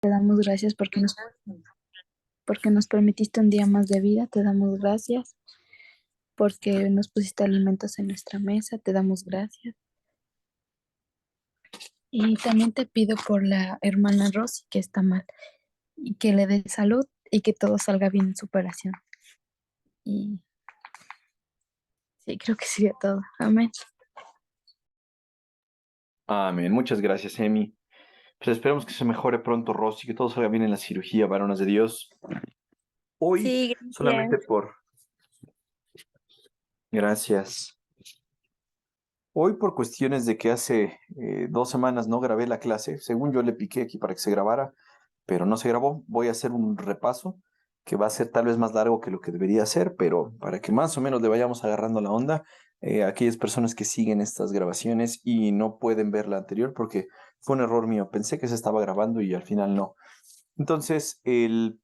Te damos gracias porque nos permitiste un día más de vida. Te damos gracias porque nos pusiste alimentos en nuestra mesa. Te damos gracias. Y también te pido por la hermana Rosy que está mal y que le dé salud y que todo salga bien en su operación. Y sí, creo que sería todo. Amén. Amén. Muchas gracias, Emi. Pues esperemos que se mejore pronto, Rosy, que todo salga bien en la cirugía, varones de Dios. Hoy, Sí, solamente gracias. por... Gracias. Hoy por cuestiones de que hace 2 semanas no grabé la clase, según yo le piqué aquí para que se grabara, pero no se grabó, voy a hacer un repaso que va a ser tal vez más largo que lo que debería ser, pero para que más o menos le vayamos agarrando la onda, aquellas personas que siguen estas grabaciones y no pueden ver la anterior porque fue un error mío, pensé que se estaba grabando y al final no. Entonces, el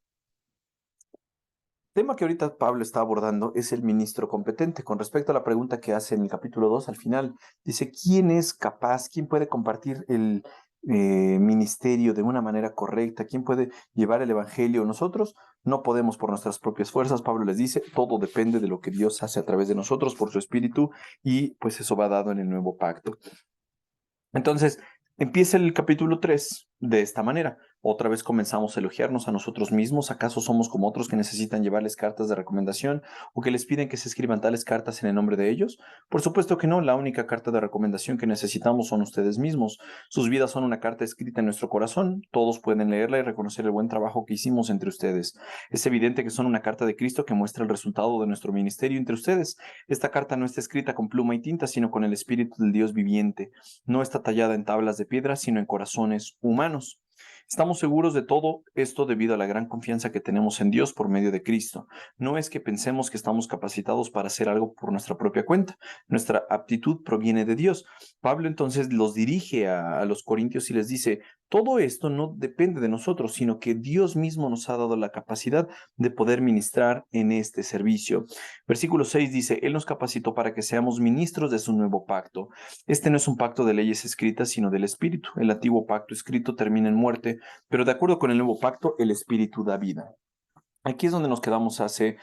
tema que ahorita Pablo está abordando es el ministro competente. Con respecto a la pregunta que hace en el capítulo 2, al final, dice, ¿quién es capaz? ¿Quién puede compartir el ministerio de una manera correcta? ¿Quién puede llevar el evangelio? Nosotros no podemos por nuestras propias fuerzas. Pablo les dice, todo depende de lo que Dios hace a través de nosotros por su espíritu y pues eso va dado en el nuevo pacto. Entonces, empieza el capítulo 3 de esta manera. Otra vez comenzamos a elogiarnos a nosotros mismos. ¿Acaso somos como otros que necesitan llevarles cartas de recomendación o que les piden que se escriban tales cartas en el nombre de ellos? Por supuesto que no. La única carta de recomendación que necesitamos son ustedes mismos. Sus vidas son una carta escrita en nuestro corazón. Todos pueden leerla y reconocer el buen trabajo que hicimos entre ustedes. Es evidente que son una carta de Cristo que muestra el resultado de nuestro ministerio entre ustedes. Esta carta no está escrita con pluma y tinta, sino con el Espíritu del Dios viviente. No está tallada en tablas de piedra, sino en corazones humanos. Estamos seguros de todo esto debido a la gran confianza que tenemos en Dios por medio de Cristo. No es que pensemos que estamos capacitados para hacer algo por nuestra propia cuenta. Nuestra aptitud proviene de Dios. Pablo entonces los dirige a los corintios y les dice, todo esto no depende de nosotros, sino que Dios mismo nos ha dado la capacidad de poder ministrar en este servicio. Versículo 6 dice, Él nos capacitó para que seamos ministros de su nuevo pacto. Este no es un pacto de leyes escritas, sino del Espíritu. El antiguo pacto escrito termina en muerte, pero de acuerdo con el nuevo pacto, el Espíritu da vida. Aquí es donde nos quedamos hace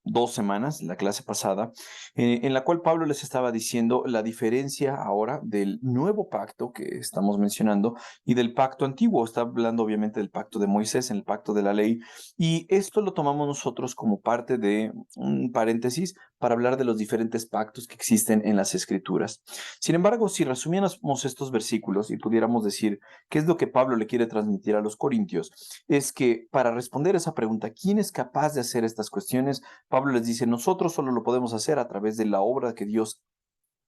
2 semanas, la clase pasada, en la cual Pablo les estaba diciendo la diferencia ahora del nuevo pacto que estamos mencionando y del pacto antiguo. Está hablando obviamente del pacto de Moisés, en el pacto de la ley, y esto lo tomamos nosotros como parte de un paréntesis para hablar de los diferentes pactos que existen en las Escrituras. Sin embargo, si resumiéramos estos versículos y pudiéramos decir qué es lo que Pablo le quiere transmitir a los corintios, es que para responder esa pregunta, ¿quién es capaz de hacer estas cuestiones? Pablo les dice, nosotros solo lo podemos hacer a través de la obra que Dios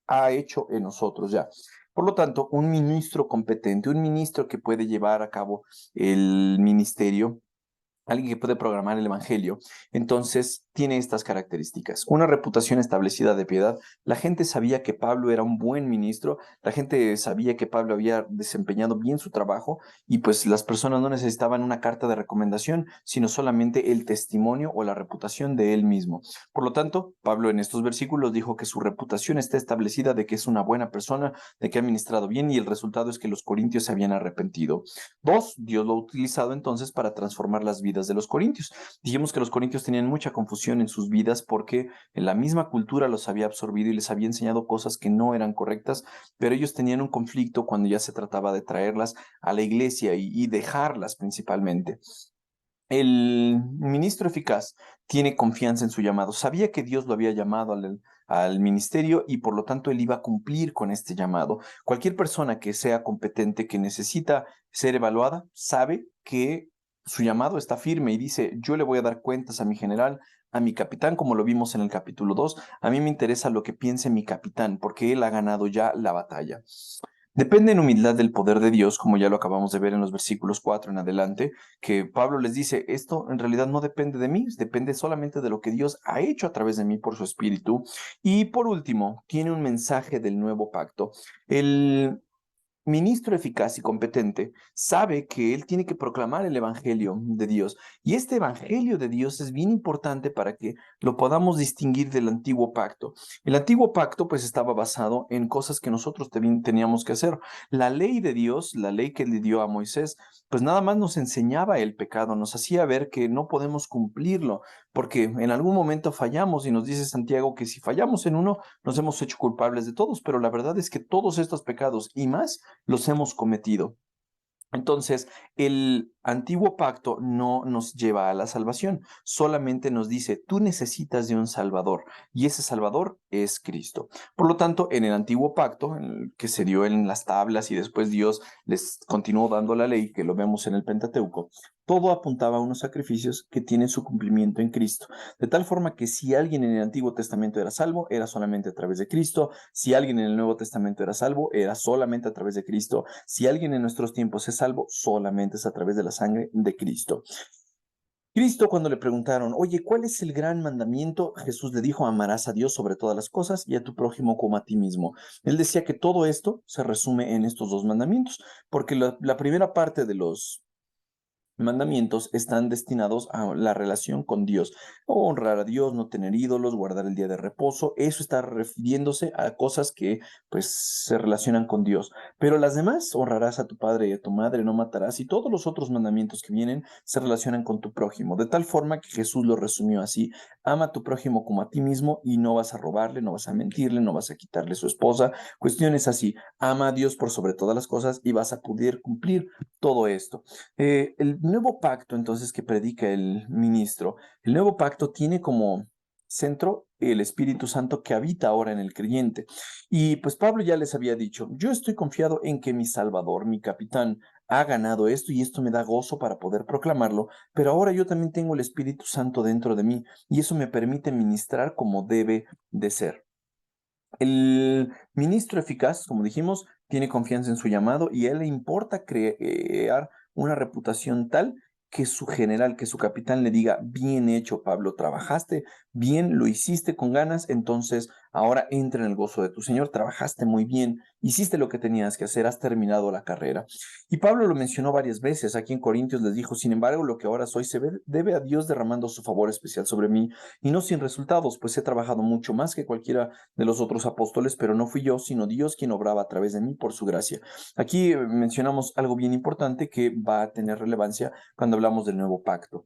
ha hecho en nosotros ya. Por lo tanto, un ministro competente, un ministro que puede llevar a cabo el ministerio, alguien que puede programar el evangelio, entonces tiene estas características. Una reputación establecida de piedad. La gente sabía que Pablo era un buen ministro, la gente sabía que Pablo había desempeñado bien su trabajo y pues las personas no necesitaban una carta de recomendación, sino solamente el testimonio o la reputación de él mismo. Por lo tanto, Pablo en estos versículos dijo que su reputación está establecida de que es una buena persona, de que ha ministrado bien y el resultado es que los corintios se habían arrepentido. Dos, Dios lo ha utilizado entonces para transformar las vidas de los corintios. Dijimos que los corintios tenían mucha confusión en sus vidas porque en la misma cultura los había absorbido y les había enseñado cosas que no eran correctas, pero ellos tenían un conflicto cuando ya se trataba de traerlas a la iglesia y dejarlas principalmente. El ministro eficaz tiene confianza en su llamado. Sabía que Dios lo había llamado al ministerio y por lo tanto él iba a cumplir con este llamado. Cualquier persona que sea competente, que necesita ser evaluada, sabe que su llamado está firme y dice, yo le voy a dar cuentas a mi general, a mi capitán, como lo vimos en el capítulo 2. A mí me interesa lo que piense mi capitán, porque él ha ganado ya la batalla. Depende en humildad del poder de Dios, como ya lo acabamos de ver en los versículos 4 en adelante, que Pablo les dice, esto en realidad no depende de mí, depende solamente de lo que Dios ha hecho a través de mí por su espíritu. Y por último, tiene un mensaje del nuevo pacto. El ministro eficaz y competente sabe que él tiene que proclamar el Evangelio de Dios. Y este Evangelio de Dios es bien importante para que lo podamos distinguir del antiguo pacto. El antiguo pacto pues estaba basado en cosas que nosotros teníamos que hacer. La ley de Dios, la ley que le dio a Moisés, pues nada más nos enseñaba el pecado, nos hacía ver que no podemos cumplirlo, porque en algún momento fallamos y nos dice Santiago que si fallamos en uno, nos hemos hecho culpables de todos, pero la verdad es que todos estos pecados y más los hemos cometido. Entonces, el antiguo pacto no nos lleva a la salvación, solamente nos dice, tú necesitas de un Salvador, y ese Salvador es Cristo. Por lo tanto, en el antiguo pacto, en el que se dio en las tablas y después Dios les continuó dando la ley, que lo vemos en el Pentateuco, todo apuntaba a unos sacrificios que tienen su cumplimiento en Cristo. De tal forma que si alguien en el Antiguo Testamento era salvo, era solamente a través de Cristo. Si alguien en el Nuevo Testamento era salvo, era solamente a través de Cristo. Si alguien en nuestros tiempos es salvo, solamente es a través de la sangre de Cristo. Cristo, cuando le preguntaron, oye, ¿cuál es el gran mandamiento? Jesús le dijo, amarás a Dios sobre todas las cosas y a tu prójimo como a ti mismo. Él decía que todo esto se resume en estos dos mandamientos, porque la primera parte de los mandamientos están destinados a la relación con Dios. Honrar a Dios, no tener ídolos, guardar el día de reposo. Eso está refiriéndose a cosas que pues se relacionan con Dios. Pero las demás, honrarás a tu padre y a tu madre, no matarás, y todos los otros mandamientos que vienen se relacionan con tu prójimo. De tal forma que Jesús lo resumió así: ama a tu prójimo como a ti mismo y no vas a robarle, no vas a mentirle, no vas a quitarle su esposa. Cuestiones así. Ama a Dios por sobre todas las cosas y vas a poder cumplir todo esto. El nuevo pacto, entonces, que predica el ministro, el nuevo pacto tiene como centro el Espíritu Santo que habita ahora en el creyente. Y pues Pablo ya les había dicho, yo estoy confiado en que mi Salvador, mi capitán, ha ganado esto y esto me da gozo para poder proclamarlo, pero ahora yo también tengo el Espíritu Santo dentro de mí y eso me permite ministrar como debe de ser. El ministro eficaz, como dijimos, tiene confianza en su llamado y a él le importa crear una reputación tal que su general, que su capitán le diga, bien hecho, Pablo, trabajaste bien, lo hiciste con ganas, entonces ahora entra en el gozo de tu Señor, trabajaste muy bien, hiciste lo que tenías que hacer, has terminado la carrera. Y Pablo lo mencionó varias veces, aquí en Corintios les dijo, sin embargo, lo que ahora soy debe a Dios derramando su favor especial sobre mí y no sin resultados, pues he trabajado mucho más que cualquiera de los otros apóstoles, pero no fui yo, sino Dios quien obraba a través de mí por su gracia. Aquí mencionamos algo bien importante que va a tener relevancia cuando hablamos del nuevo pacto.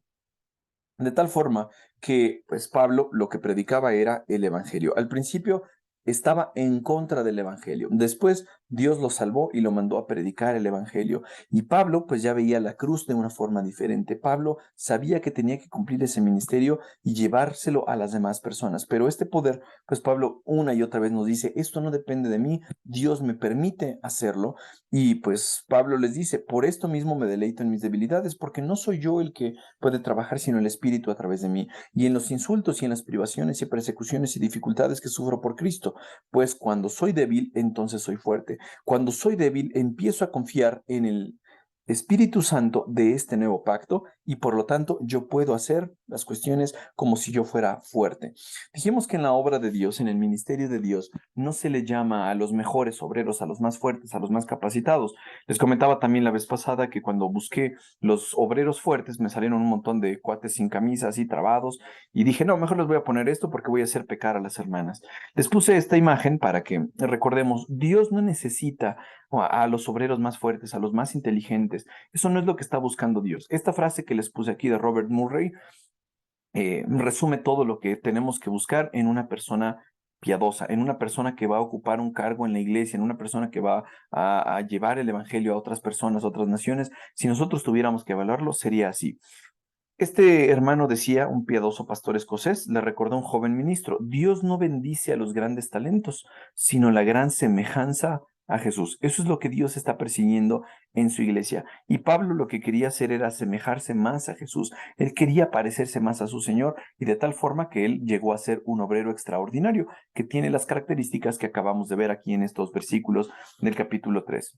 De tal forma que, pues Pablo lo que predicaba era el Evangelio. Al principio estaba en contra del Evangelio. Después Dios lo salvó y lo mandó a predicar el Evangelio. Y Pablo pues ya veía la cruz de una forma diferente. Pablo sabía que tenía que cumplir ese ministerio y llevárselo a las demás personas. Pero este poder, pues Pablo una y otra vez nos dice, esto no depende de mí, Dios me permite hacerlo. Y pues Pablo les dice, por esto mismo me deleito en mis debilidades, porque no soy yo el que puede trabajar sino el Espíritu a través de mí, y en los insultos y en las privaciones y persecuciones y dificultades que sufro por Cristo, pues cuando soy débil, entonces soy fuerte. Cuando soy débil, empiezo a confiar en el Espíritu Santo de este nuevo pacto y por lo tanto yo puedo hacer las cuestiones como si yo fuera fuerte. Dijimos que en la obra de Dios, en el ministerio de Dios, no se le llama a los mejores obreros, a los más fuertes, a los más capacitados. Les comentaba también la vez pasada que cuando busqué los obreros fuertes me salieron un montón de cuates sin camisa, así trabados, y dije, no, mejor les voy a poner esto porque voy a hacer pecar a las hermanas. Les puse esta imagen para que recordemos, Dios no necesita a los obreros más fuertes, a los más inteligentes. Eso no es lo que está buscando Dios. Esta frase que les puse aquí de Robert Murray resume todo lo que tenemos que buscar en una persona piadosa, en una persona que va a ocupar un cargo en la iglesia, en una persona que va a llevar el evangelio a otras personas, a otras naciones. Si nosotros tuviéramos que evaluarlo, sería así. Este hermano decía, un piadoso pastor escocés, le recordó a un joven ministro, Dios no bendice a los grandes talentos, sino la gran semejanza a Jesús. Eso es lo que Dios está persiguiendo en su iglesia. Y Pablo lo que quería hacer era asemejarse más a Jesús. Él quería parecerse más a su Señor y de tal forma que él llegó a ser un obrero extraordinario que tiene las características que acabamos de ver aquí en estos versículos del capítulo 3.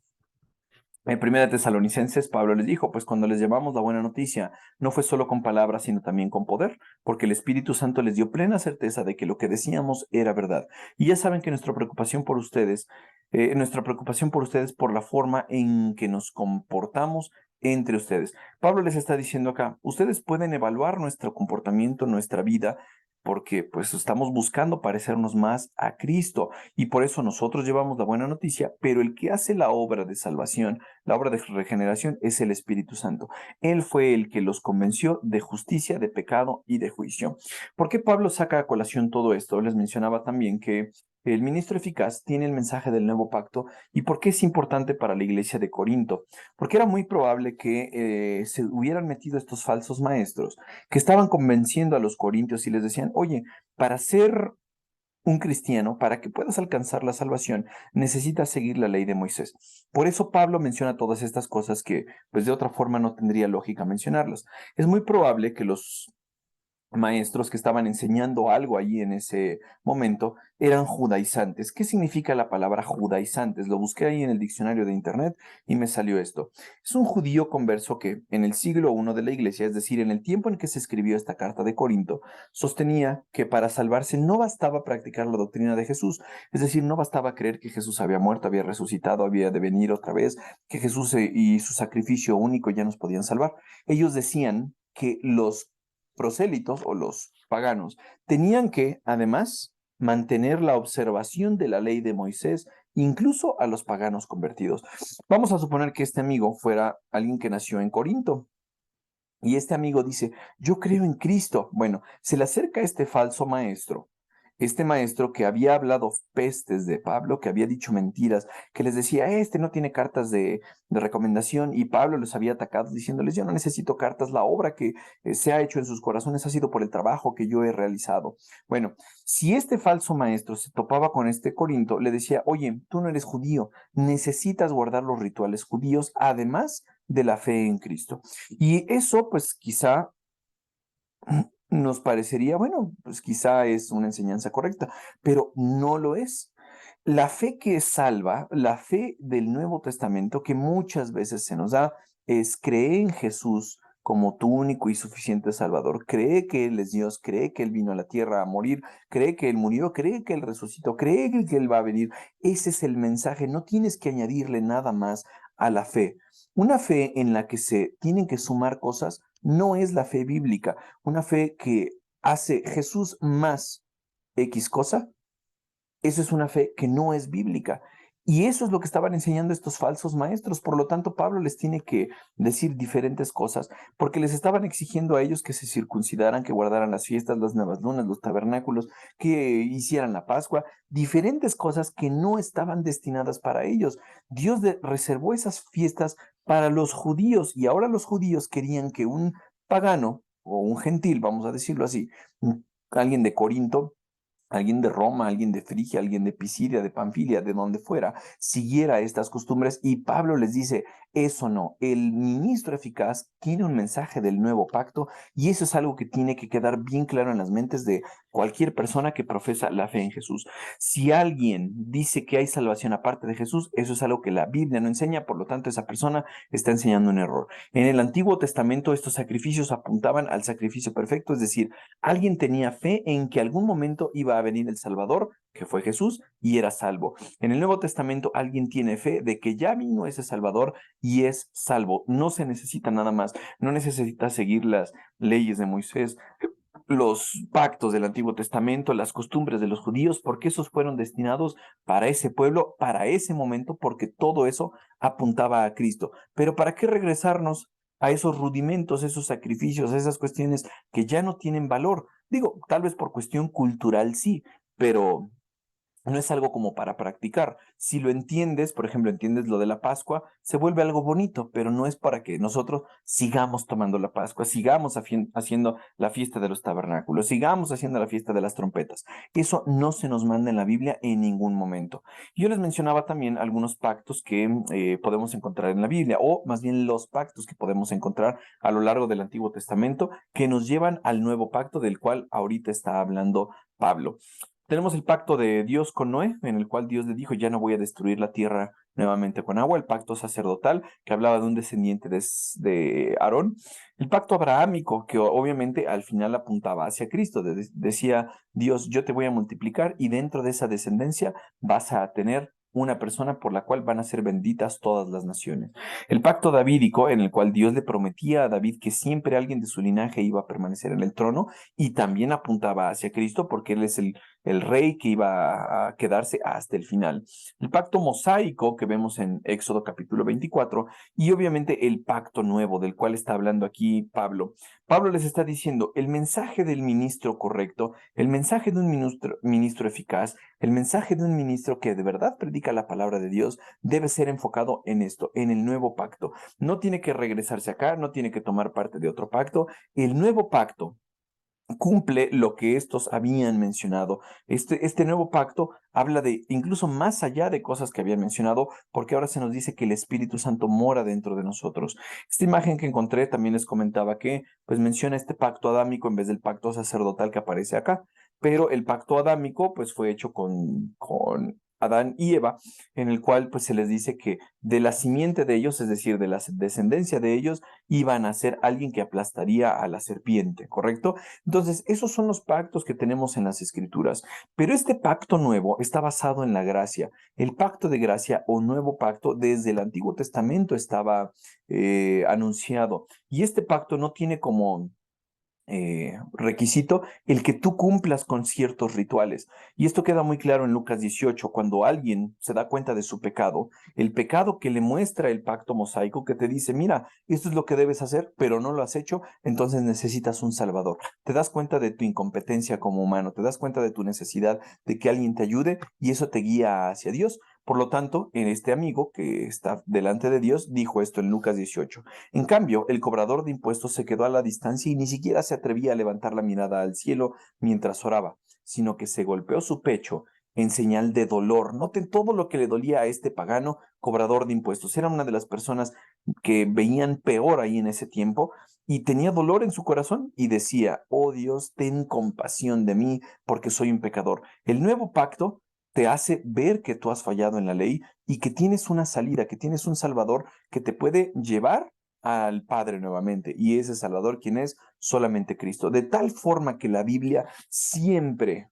En Primera Tesalonicenses, Pablo les dijo, pues cuando les llevamos la buena noticia, no fue solo con palabras, sino también con poder, porque el Espíritu Santo les dio plena certeza de que lo que decíamos era verdad. Y ya saben que nuestra preocupación por ustedes nuestra preocupación por ustedes por la forma en que nos comportamos entre ustedes. Pablo les está diciendo acá, ustedes pueden evaluar nuestro comportamiento, nuestra vida, porque pues estamos buscando parecernos más a Cristo y por eso nosotros llevamos la buena noticia, pero el que hace la obra de salvación, la obra de regeneración es el Espíritu Santo. Él fue el que los convenció de justicia, de pecado y de juicio. ¿Por qué Pablo saca a colación todo esto? Les mencionaba también que el ministro eficaz tiene el mensaje del nuevo pacto y por qué es importante para la iglesia de Corinto. Porque era muy probable que se hubieran metido estos falsos maestros que estaban convenciendo a los corintios y les decían, oye, para ser un cristiano, para que puedas alcanzar la salvación, necesitas seguir la ley de Moisés. Por eso Pablo menciona todas estas cosas que, pues de otra forma, no tendría lógica mencionarlas. Es muy probable que los maestros que estaban enseñando algo allí en ese momento eran judaizantes. ¿Qué significa la palabra judaizantes? Lo busqué ahí en el diccionario de internet y me salió esto. Es un judío converso que en el siglo I de la iglesia, es decir, en el tiempo en que se escribió esta carta de Corinto, sostenía que para salvarse no bastaba practicar la doctrina de Jesús, es decir, no bastaba creer que Jesús había muerto, había resucitado, había de venir otra vez, que Jesús y su sacrificio único ya nos podían salvar. Ellos decían que los prosélitos o los paganos tenían que, además, mantener la observación de la ley de Moisés, incluso a los paganos convertidos. Vamos a suponer que este amigo fuera alguien que nació en Corinto. Y este amigo dice, yo creo en Cristo. Bueno, se le acerca este falso maestro, este maestro que había hablado pestes de Pablo, que había dicho mentiras, que les decía, este no tiene cartas de recomendación, y Pablo los había atacado diciéndoles, yo no necesito cartas, la obra que se ha hecho en sus corazones ha sido por el trabajo que yo he realizado. Bueno, si este falso maestro se topaba con este Corinto, le decía, oye, tú no eres judío, necesitas guardar los rituales judíos, además de la fe en Cristo. Y eso, pues quizá nos parecería, bueno, pues quizá es una enseñanza correcta, pero no lo es. La fe que salva, la fe del Nuevo Testamento que muchas veces se nos da, es cree en Jesús como tu único y suficiente Salvador. Cree que Él es Dios, cree que Él vino a la tierra a morir, cree que Él murió, cree que Él resucitó, cree que Él va a venir. Ese es el mensaje, no tienes que añadirle nada más a la fe. Una fe en la que se tienen que sumar cosas no es la fe bíblica. Una fe que hace Jesús más X cosa, eso es una fe que no es bíblica. Y eso es lo que estaban enseñando estos falsos maestros. Por lo tanto, Pablo les tiene que decir diferentes cosas, porque les estaban exigiendo a ellos que se circuncidaran, que guardaran las fiestas, las nuevas lunas, los tabernáculos, que hicieran la Pascua, diferentes cosas que no estaban destinadas para ellos. Dios reservó esas fiestas para los judíos y ahora los judíos querían que un pagano o un gentil, vamos a decirlo así, alguien de Corinto, alguien de Roma, alguien de Frigia, alguien de Pisidia, de Panfilia, de donde fuera, siguiera estas costumbres. Y Pablo les dice, eso no, el ministro eficaz tiene un mensaje del nuevo pacto y eso es algo que tiene que quedar bien claro en las mentes de cualquier persona que profesa la fe en Jesús. Si alguien dice que hay salvación aparte de Jesús, eso es algo que la Biblia no enseña, por lo tanto esa persona está enseñando un error. En el Antiguo Testamento estos sacrificios apuntaban al sacrificio perfecto, es decir, alguien tenía fe en que algún momento iba a venir el Salvador, que fue Jesús, y era salvo. En el Nuevo Testamento alguien tiene fe de que ya vino ese Salvador y es salvo. No se necesita nada más. No necesita seguir las leyes de Moisés, los pactos del Antiguo Testamento, las costumbres de los judíos, porque esos fueron destinados para ese pueblo, para ese momento, porque todo eso apuntaba a Cristo. Pero ¿para qué regresarnos a esos rudimentos, esos sacrificios, esas cuestiones que ya no tienen valor? Digo, tal vez por cuestión cultural sí, pero no es algo como para practicar. Si lo entiendes, por ejemplo, entiendes lo de la Pascua, se vuelve algo bonito, pero no es para que nosotros sigamos tomando la Pascua, sigamos haciendo la fiesta de los tabernáculos, sigamos haciendo la fiesta de las trompetas. Eso no se nos manda en la Biblia en ningún momento. Yo les mencionaba también algunos pactos que podemos encontrar en la Biblia, o más bien los pactos que podemos encontrar a lo largo del Antiguo Testamento, que nos llevan al nuevo pacto del cual ahorita está hablando Pablo. Tenemos el pacto de Dios con Noé, en el cual Dios le dijo, ya no voy a destruir la tierra nuevamente con agua, el pacto sacerdotal, que hablaba de un descendiente de Aarón, el pacto abrahámico, que obviamente al final apuntaba hacia Cristo, decía Dios, yo te voy a multiplicar y dentro de esa descendencia vas a tener una persona por la cual van a ser benditas todas las naciones. El pacto davídico, en el cual Dios le prometía a David que siempre alguien de su linaje iba a permanecer en el trono y también apuntaba hacia Cristo porque él es el rey que iba a quedarse hasta el final. El pacto mosaico que vemos en Éxodo capítulo 24 y obviamente el pacto nuevo del cual está hablando aquí Pablo. Pablo les está diciendo el mensaje del ministro correcto, el mensaje de un ministro eficaz, el mensaje de un ministro que de verdad predica la palabra de Dios debe ser enfocado en esto, en el nuevo pacto. No tiene que regresarse acá, no tiene que tomar parte de otro pacto. El nuevo pacto cumple lo que estos habían mencionado. Este nuevo pacto habla de incluso más allá de cosas que habían mencionado, porque ahora se nos dice que el Espíritu Santo mora dentro de nosotros. Esta imagen que encontré también les comentaba que pues menciona este pacto adámico en vez del pacto sacerdotal que aparece acá, pero el pacto adámico pues fue hecho con Adán y Eva, en el cual pues se les dice que de la simiente de ellos, es decir, de la descendencia de ellos, iban a ser alguien que aplastaría a la serpiente, ¿correcto? Entonces, esos son los pactos que tenemos en las escrituras. Pero este pacto nuevo está basado en la gracia. El pacto de gracia o nuevo pacto desde el Antiguo Testamento estaba anunciado. Y este pacto no tiene como requisito el que tú cumplas con ciertos rituales. Y esto queda muy claro en Lucas 18, cuando alguien se da cuenta de su pecado, el pecado que le muestra el pacto mosaico, que te dice, mira, esto es lo que debes hacer, pero no lo has hecho, entonces necesitas un salvador. Te das cuenta de tu incompetencia como humano, te das cuenta de tu necesidad de que alguien te ayude y eso te guía hacia Dios. Por lo tanto, en este amigo que está delante de Dios dijo esto en Lucas 18. En cambio, el cobrador de impuestos se quedó a la distancia y ni siquiera se atrevía a levantar la mirada al cielo mientras oraba, sino que se golpeó su pecho en señal de dolor. Noten todo lo que le dolía a este pagano cobrador de impuestos. Era una de las personas que veían peor ahí en ese tiempo y tenía dolor en su corazón y decía, oh Dios, ten compasión de mí porque soy un pecador. El nuevo pacto te hace ver que tú has fallado en la ley y que tienes una salida, que tienes un Salvador que te puede llevar al Padre nuevamente. Y ese Salvador, ¿quién es? Solamente Cristo. De tal forma que la Biblia siempre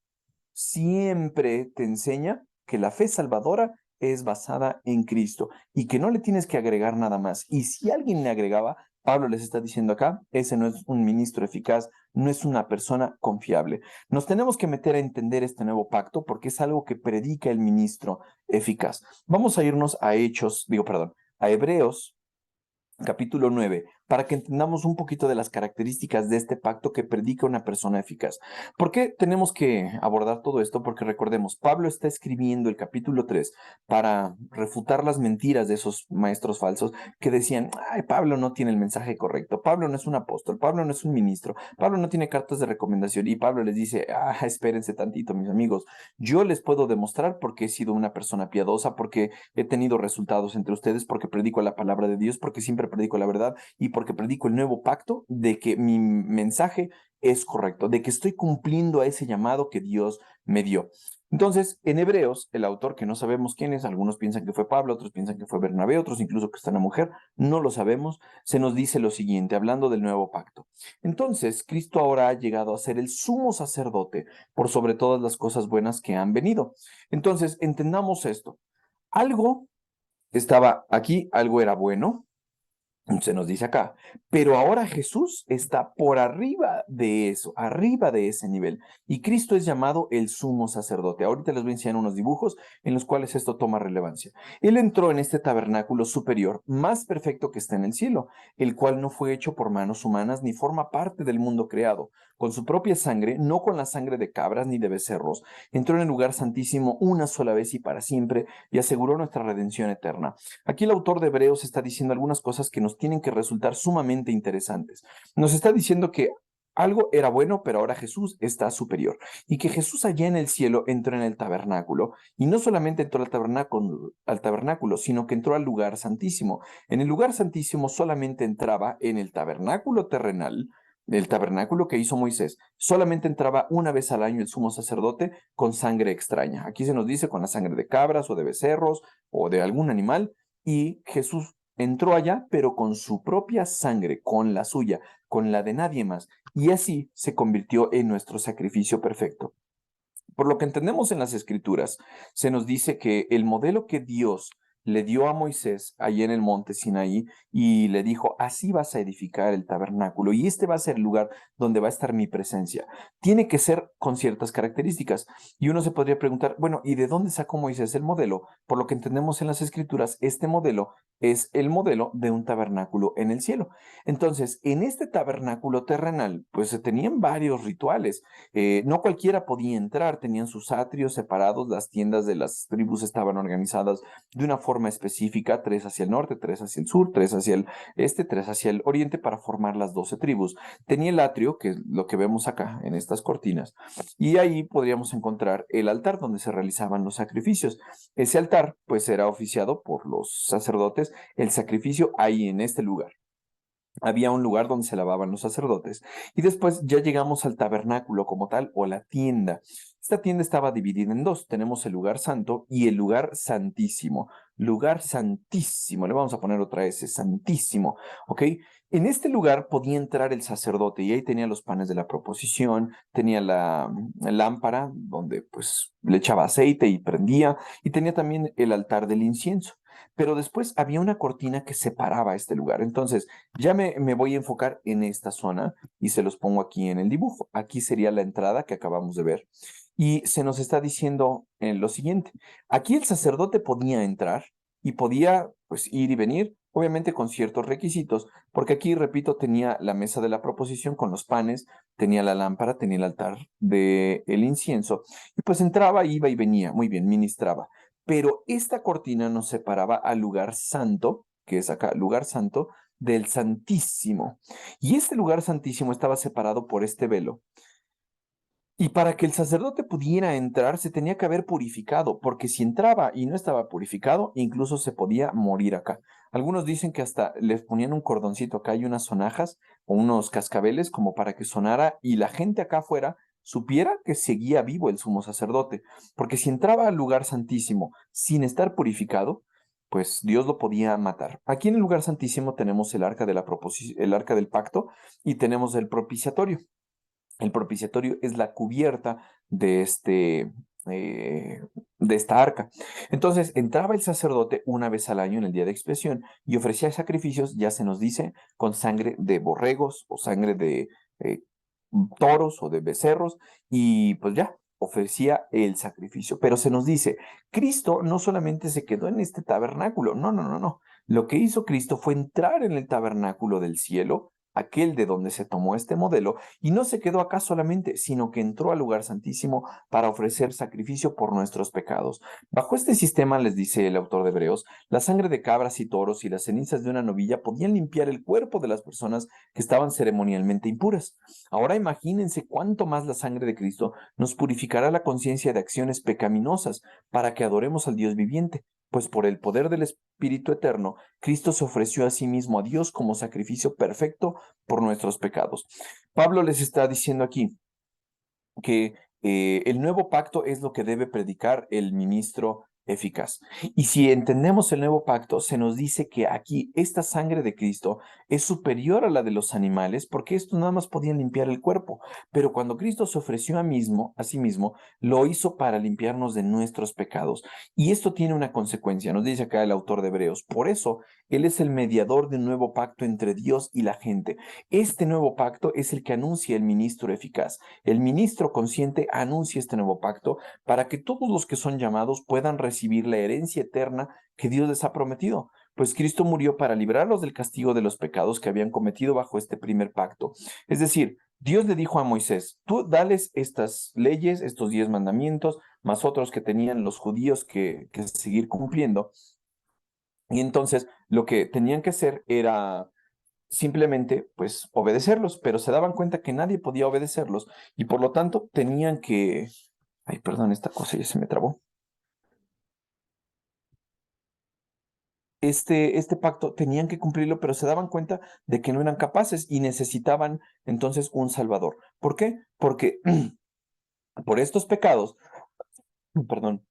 te enseña que la fe salvadora es basada en Cristo y que no le tienes que agregar nada más. Y si alguien le agregaba, Pablo les está diciendo acá, ese no es un ministro eficaz, no es una persona confiable. Nos tenemos que meter a entender este nuevo pacto porque es algo que predica el ministro eficaz. Vamos a irnos a a Hebreos capítulo 9, para que entendamos un poquito de las características de este pacto que predica una persona eficaz. ¿Por qué tenemos que abordar todo esto? Porque recordemos, Pablo está escribiendo el capítulo 3 para refutar las mentiras de esos maestros falsos que decían, ay, Pablo no tiene el mensaje correcto, Pablo no es un apóstol, Pablo no es un ministro, Pablo no tiene cartas de recomendación y Pablo les dice, espérense tantito, mis amigos, yo les puedo demostrar porque he sido una persona piadosa, porque he tenido resultados entre ustedes, porque predico la palabra de Dios, porque siempre predico la verdad y porque predico el nuevo pacto de que mi mensaje es correcto, de que estoy cumpliendo a ese llamado que Dios me dio. Entonces, en Hebreos, el autor que no sabemos quién es, algunos piensan que fue Pablo, otros piensan que fue Bernabé, otros incluso que está una mujer, no lo sabemos, se nos dice lo siguiente, hablando del nuevo pacto. Entonces, Cristo ahora ha llegado a ser el sumo sacerdote por sobre todas las cosas buenas que han venido. Entonces, entendamos esto. Algo estaba aquí, algo era bueno, se nos dice acá, pero ahora Jesús está por arriba de eso, arriba de ese nivel. Y Cristo es llamado el sumo sacerdote. Ahorita les voy a enseñar unos dibujos en los cuales esto toma relevancia. Él entró en este tabernáculo superior, más perfecto que está en el cielo, el cual no fue hecho por manos humanas ni forma parte del mundo creado. Con su propia sangre, no con la sangre de cabras ni de becerros, entró en el lugar santísimo una sola vez y para siempre y aseguró nuestra redención eterna. Aquí el autor de Hebreos está diciendo algunas cosas que nos tienen que resultar sumamente interesantes. Nos está diciendo que algo era bueno, pero ahora Jesús está superior. Y que Jesús allá en el cielo entró en el tabernáculo. Y no solamente entró al tabernáculo, sino que entró al lugar santísimo. En el lugar santísimo solamente entraba en el tabernáculo terrenal, el tabernáculo que hizo Moisés. Solamente entraba una vez al año el sumo sacerdote con sangre extraña. Aquí se nos dice con la sangre de cabras o de becerros o de algún animal y Jesús entró allá, pero con su propia sangre, con la suya, con la de nadie más, y así se convirtió en nuestro sacrificio perfecto. Por lo que entendemos en las Escrituras, se nos dice que el modelo que Dios le dio a Moisés allí en el monte Sinaí y le dijo, así vas a edificar el tabernáculo y este va a ser el lugar donde va a estar mi presencia. Tiene que ser con ciertas características. Y uno se podría preguntar, bueno, ¿y de dónde sacó Moisés el modelo? Por lo que entendemos en las Escrituras, este modelo es el modelo de un tabernáculo en el cielo. Entonces, en este tabernáculo terrenal, pues se tenían varios rituales. No cualquiera podía entrar, tenían sus atrios separados, las tiendas de las tribus estaban organizadas de una forma específica, tres hacia el norte, tres hacia el sur, tres hacia el este, tres hacia el oriente para formar las 12 tribus. Tenía el atrio, que es lo que vemos acá en estas cortinas, y ahí podríamos encontrar el altar donde se realizaban los sacrificios. Ese altar pues era oficiado por los sacerdotes, el sacrificio ahí en este lugar. Había un lugar donde se lavaban los sacerdotes. Y después ya llegamos al tabernáculo como tal o la tienda. Esta tienda estaba dividida en dos. Tenemos el lugar santo y el lugar santísimo. Lugar santísimo. Le vamos a poner otra S, santísimo. ¿Ok? En este lugar podía entrar el sacerdote y ahí tenía los panes de la proposición, tenía la lámpara donde pues le echaba aceite y prendía y tenía también el altar del incienso. Pero después había una cortina que separaba este lugar. Entonces, ya me voy a enfocar en esta zona y se los pongo aquí en el dibujo. Aquí sería la entrada que acabamos de ver. Y se nos está diciendo lo siguiente. Aquí el sacerdote podía entrar y podía pues ir y venir, obviamente con ciertos requisitos, porque aquí, repito, tenía la mesa de la proposición con los panes, tenía la lámpara, tenía el altar del incienso, y pues entraba, iba y venía, muy bien, ministraba. Pero esta cortina nos separaba al lugar santo, que es acá, lugar santo, del Santísimo. Y este lugar santísimo estaba separado por este velo. Y para que el sacerdote pudiera entrar, se tenía que haber purificado, porque si entraba y no estaba purificado, incluso se podía morir acá. Algunos dicen que hasta les ponían un cordoncito acá y unas sonajas o unos cascabeles como para que sonara y la gente acá afuera supiera que seguía vivo el sumo sacerdote, porque si entraba al lugar santísimo sin estar purificado, pues Dios lo podía matar. Aquí en el lugar santísimo tenemos el arca de la el arca del pacto y tenemos el propiciatorio. El propiciatorio es la cubierta de eh, de esta arca. Entonces entraba el sacerdote una vez al año en el día de expiación y ofrecía sacrificios, ya se nos dice, con sangre de borregos o sangre de eh, toros o de becerros y pues ya ofrecía el sacrificio. Pero se nos dice, Cristo no solamente se quedó en este tabernáculo, no, no, no, no. Lo que hizo Cristo fue entrar en el tabernáculo del cielo, aquel de donde se tomó este modelo, y no se quedó acá solamente, sino que entró al lugar santísimo para ofrecer sacrificio por nuestros pecados. Bajo este sistema, les dice el autor de Hebreos, la sangre de cabras y toros y las cenizas de una novilla podían limpiar el cuerpo de las personas que estaban ceremonialmente impuras. Ahora imagínense cuánto más la sangre de Cristo nos purificará la conciencia de acciones pecaminosas para que adoremos al Dios viviente, pues por el poder del Espíritu Eterno, Cristo se ofreció a sí mismo a Dios como sacrificio perfecto por nuestros pecados. Pablo les está diciendo aquí que el nuevo pacto es lo que debe predicar el ministro eficaz. Y si entendemos el nuevo pacto, se nos dice que aquí esta sangre de Cristo es superior a la de los animales, porque estos nada más podían limpiar el cuerpo. Pero cuando Cristo se ofreció a sí mismo, lo hizo para limpiarnos de nuestros pecados. Y esto tiene una consecuencia, nos dice acá el autor de Hebreos. Por eso, Él es el mediador de un nuevo pacto entre Dios y la gente. Este nuevo pacto es el que anuncia el ministro eficaz. El ministro consciente anuncia este nuevo pacto para que todos los que son llamados puedan recibir la herencia eterna que Dios les ha prometido. Pues Cristo murió para librarlos del castigo de los pecados que habían cometido bajo este primer pacto. Es decir, Dios le dijo a Moisés, tú dales estas leyes, estos 10 mandamientos, más otros que tenían los judíos que seguir cumpliendo. Y entonces lo que tenían que hacer era simplemente pues obedecerlos, pero se daban cuenta que nadie podía obedecerlos y por lo tanto tenían que, ay, perdón, esta cosa ya se me trabó. Este pacto tenían que cumplirlo, pero se daban cuenta de que no eran capaces y necesitaban entonces un salvador. ¿Por qué? Porque por estos pecados, perdón,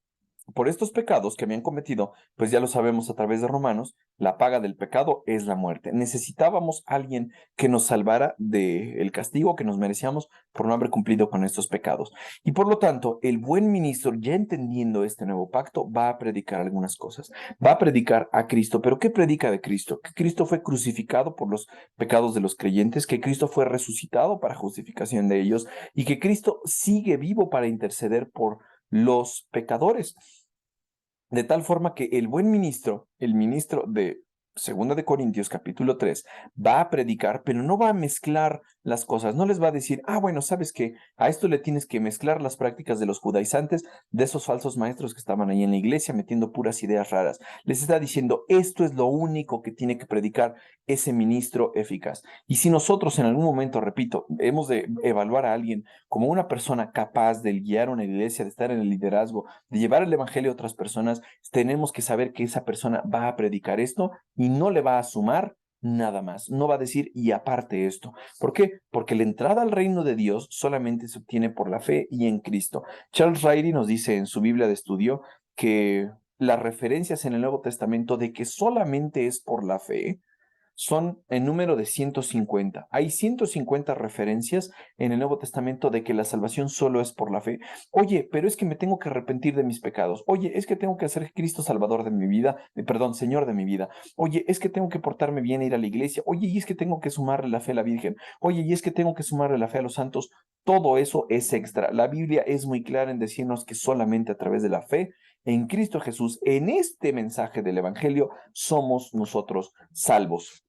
por estos pecados que habían cometido, pues ya lo sabemos a través de Romanos, la paga del pecado es la muerte. Necesitábamos a alguien que nos salvara del castigo que nos merecíamos por no haber cumplido con estos pecados. Y por lo tanto, el buen ministro, ya entendiendo este nuevo pacto, va a predicar algunas cosas. Va a predicar a Cristo, pero ¿qué predica de Cristo? Que Cristo fue crucificado por los pecados de los creyentes, que Cristo fue resucitado para justificación de ellos y que Cristo sigue vivo para interceder por los pecadores. De tal forma que el buen ministro, el ministro de Segunda de Corintios capítulo 3, va a predicar, pero no va a mezclar las cosas, no les va a decir, bueno, ¿sabes qué? A esto le tienes que mezclar las prácticas de los judaizantes, de esos falsos maestros que estaban ahí en la iglesia metiendo puras ideas raras. Les está diciendo, esto es lo único que tiene que predicar ese ministro eficaz. Y si nosotros en algún momento, repito, hemos de evaluar a alguien como una persona capaz de guiar una iglesia, de estar en el liderazgo, de llevar el evangelio a otras personas, tenemos que saber que esa persona va a predicar esto y no le va a sumar nada más. No va a decir y aparte esto. ¿Por qué? Porque la entrada al reino de Dios solamente se obtiene por la fe y en Cristo. Charles Riley nos dice en su Biblia de estudio que las referencias en el Nuevo Testamento de que solamente es por la fe son en número de 150. Hay 150 referencias en el Nuevo Testamento de que la salvación solo es por la fe. Oye, pero es que me tengo que arrepentir de mis pecados. Oye, es que tengo que hacer Cristo Salvador de mi vida, perdón, Señor de mi vida. Oye, es que tengo que portarme bien e ir a la iglesia. Oye, y es que tengo que sumarle la fe a la Virgen. Oye, y es que tengo que sumarle la fe a los santos. Todo eso es extra. La Biblia es muy clara en decirnos que solamente a través de la fe en Cristo Jesús, en este mensaje del Evangelio, somos nosotros salvos.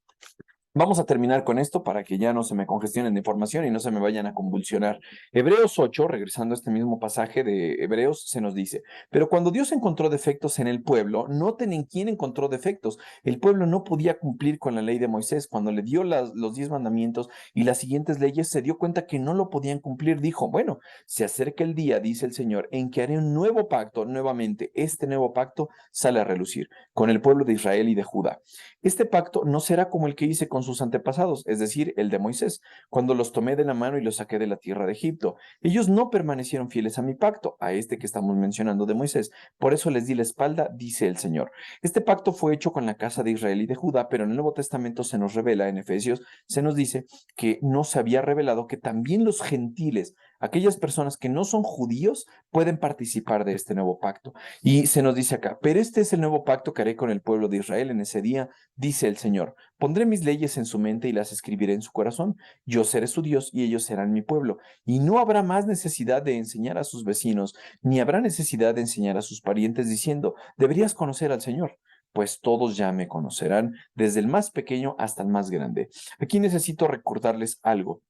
Vamos a terminar con esto para que ya no se me congestionen de información y no se me vayan a convulsionar. Hebreos 8, regresando a este mismo pasaje de Hebreos, se nos dice, pero cuando Dios encontró defectos en el pueblo, noten en quién encontró defectos. El pueblo no podía cumplir con la ley de Moisés. Cuando le dio los 10 mandamientos y las siguientes leyes, se dio cuenta que no lo podían cumplir. Dijo, bueno, se acerca el día, dice el Señor, en que haré un nuevo pacto nuevamente. Este nuevo pacto sale a relucir con el pueblo de Israel y de Judá. Este pacto no será como el que hice con sus antepasados, es decir, el de Moisés, cuando los tomé de la mano y los saqué de la tierra de Egipto. Ellos no permanecieron fieles a mi pacto, a este que estamos mencionando de Moisés. Por eso les di la espalda, dice el Señor. Este pacto fue hecho con la casa de Israel y de Judá, pero en el Nuevo Testamento se nos revela, en Efesios, se nos dice que no se había revelado que también los gentiles, aquellas personas que no son judíos, pueden participar de este nuevo pacto. Y se nos dice acá, pero este es el nuevo pacto que haré con el pueblo de Israel en ese día, dice el Señor. Pondré mis leyes en su mente y las escribiré en su corazón. Yo seré su Dios y ellos serán mi pueblo. Y no habrá más necesidad de enseñar a sus vecinos, ni habrá necesidad de enseñar a sus parientes diciendo, deberías conocer al Señor. Pues todos ya me conocerán, desde el más pequeño hasta el más grande. Aquí necesito recordarles algo.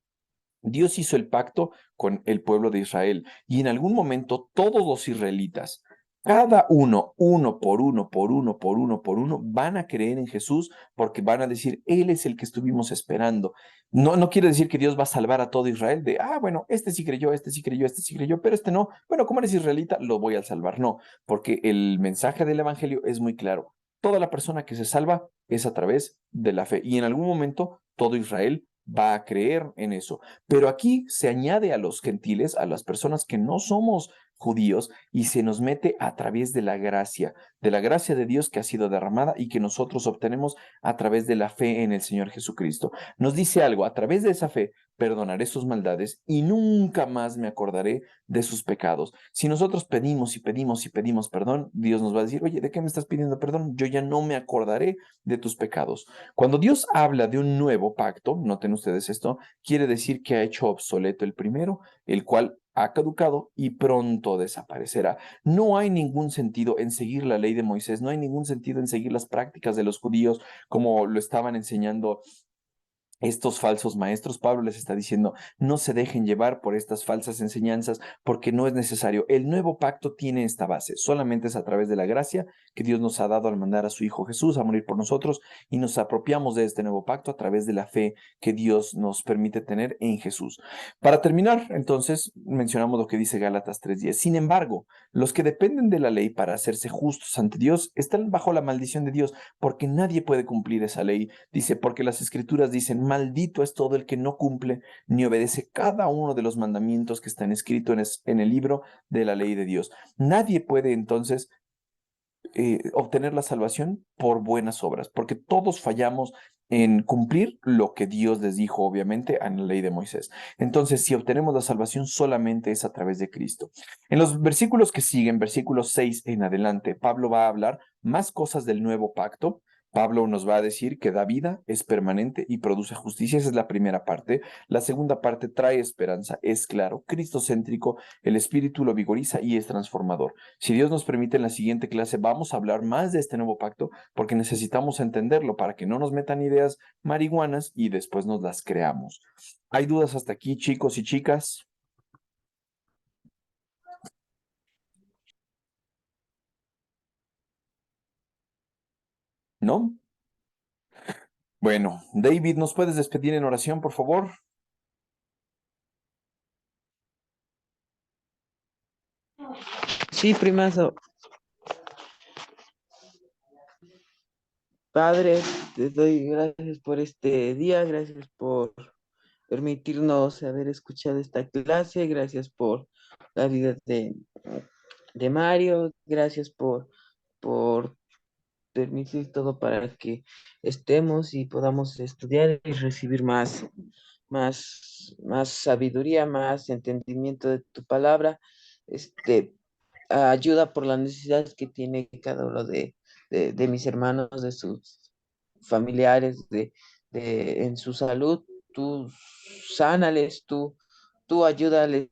Dios hizo el pacto con el pueblo de Israel y en algún momento todos los israelitas, cada uno, uno por uno, por uno, por uno, por uno, van a creer en Jesús porque van a decir, Él es el que estuvimos esperando. No, no quiere decir que Dios va a salvar a todo Israel de, bueno, este sí creyó, este sí creyó, este sí creyó, pero este no. Bueno, como eres israelita, lo voy a salvar. No, porque el mensaje del Evangelio es muy claro. Toda la persona que se salva es a través de la fe y en algún momento todo Israel va a creer en eso. Pero aquí se añade a los gentiles, a las personas que no somos judíos, y se nos mete a través de la gracia de Dios que ha sido derramada y que nosotros obtenemos a través de la fe en el Señor Jesucristo. Nos dice algo, a través de esa fe perdonaré sus maldades y nunca más me acordaré de sus pecados. Si nosotros pedimos y pedimos y pedimos perdón, Dios nos va a decir, oye, ¿de qué me estás pidiendo perdón? Yo ya no me acordaré de tus pecados. Cuando Dios habla de un nuevo pacto, noten ustedes esto, quiere decir que ha hecho obsoleto el primero, el cual ha caducado y pronto desaparecerá. No hay ningún sentido en seguir la ley de Moisés, no hay ningún sentido en seguir las prácticas de los judíos como lo estaban enseñando estos falsos maestros. Pablo les está diciendo, no se dejen llevar por estas falsas enseñanzas porque no es necesario. El nuevo pacto tiene esta base. Solamente es a través de la gracia que Dios nos ha dado al mandar a su Hijo Jesús a morir por nosotros y nos apropiamos de este nuevo pacto a través de la fe que Dios nos permite tener en Jesús. Para terminar, entonces, mencionamos lo que dice Gálatas 3:10. Sin embargo, los que dependen de la ley para hacerse justos ante Dios están bajo la maldición de Dios porque nadie puede cumplir esa ley. Dice, porque las escrituras dicen, maldito es todo el que no cumple ni obedece cada uno de los mandamientos que están escritos en el libro de la ley de Dios. Nadie puede entonces obtener la salvación por buenas obras, porque todos fallamos en cumplir lo que Dios les dijo, obviamente, en la ley de Moisés. Entonces, si obtenemos la salvación, solamente es a través de Cristo. En los versículos que siguen, versículos 6 en adelante, Pablo va a hablar más cosas del nuevo pacto. Pablo nos va a decir que da vida, es permanente y produce justicia. Esa es la primera parte. La segunda parte trae esperanza, es claro, cristocéntrico, el espíritu lo vigoriza y es transformador. Si Dios nos permite, en la siguiente clase vamos a hablar más de este nuevo pacto porque necesitamos entenderlo para que no nos metan ideas marihuanas y después nos las creamos. ¿Hay dudas hasta aquí, chicos y chicas? ¿No? Bueno, David, ¿nos puedes despedir en oración, por favor? Sí, primazo. Padre, te doy gracias por este día, gracias por permitirnos haber escuchado esta clase, gracias por la vida de Mario, gracias por permitir todo para que estemos y podamos estudiar y recibir más sabiduría, más entendimiento de tu palabra. Este, ayuda por las necesidades que tiene cada uno de mis hermanos, de sus familiares, en su salud. Tú sánales, tú ayúdales